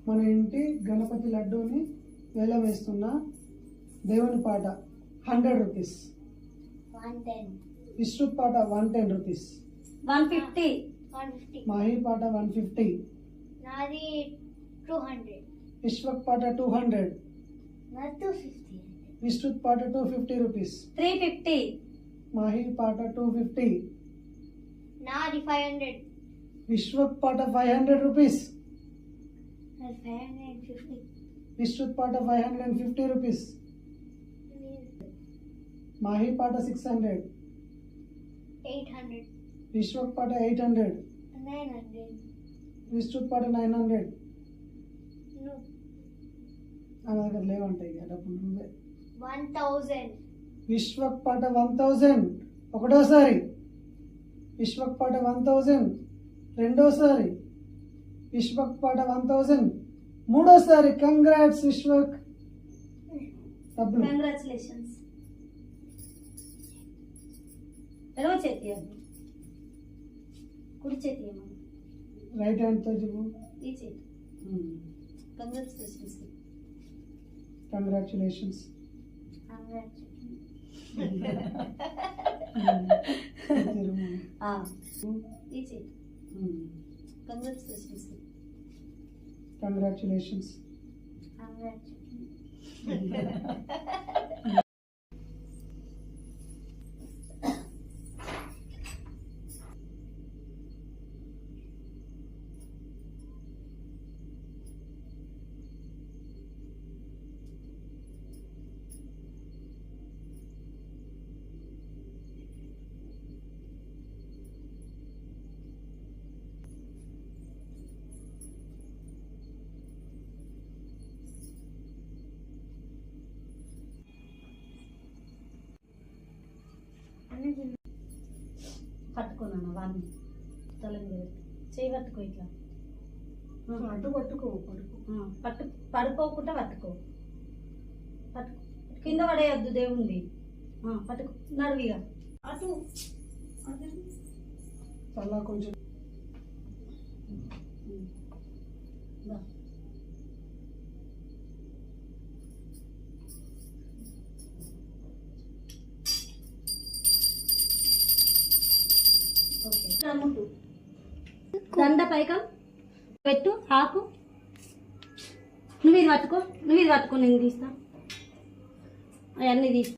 మన ఇంటి గణపతి లడ్డూని వేలం వేస్తున్నా. దేవుని పాట 100 రూపీస్, 110, విశ్రుత్ పాట 110 రూపీస్, 150, 150. మాహి పాట 150, నాది 200. విశ్వక్ పాట 200, నాది 250. విశ్రుత్ పాట 250 రూపీస్, 350, మాహి పాట 250, నాది 500. విశ్వక్ పాట 500 రూపీస్, నాది 550. విశ్రుత్ పాట 550 రూపీస్, మాహి పాట 600, 800. విశ్వక్ పాట 800, 900. విశ్రుత్ పాట 900. No. నా దగ్గర లేవంటాయి ఇక డబ్బులు నువ్వే. 1000. విశ్వక్ పాట 1000 ఒకటోసారి, విశ్వక్ పాట 1000 రెండోసారి, విశ్వక్ పాట 1000 మూడోసారి. కంగ్రాట్స్ విశ్వక్. డబ్బులు కంగ్రాచులేషన్స్. ఎడవ చేతి అది, కుడి చేతి ఏమో, రైట్ హ్యాండ్తో చెప్పు. ఈ చేతి. కంగ్రాచులేషన్స్. కంగ్రాచులేషన్స్. ఈ చేతి. కంగ్రాచులేషన్స్. కంగ్రాచులేషన్స్. పట్టుకున్నాను వాడిని తల మీద చేయి పట్టుకో ఇట్లా. అటు పట్టుకో. పట్టు పడుకోకుండా పట్టుకో. పట్టుకో, కింద పడేయద్దు దేవుంది. పట్టుకో, నడువిగా అటు అలా కొంచెం దా. ఓకే, ముట్టు. దండ పైకం పెట్టు, ఆకు. నువ్వు ఇది పట్టుకో, నువ్వు ఇది పట్టుకో, నేను తీస్తా. అవన్నీ తీస్తా.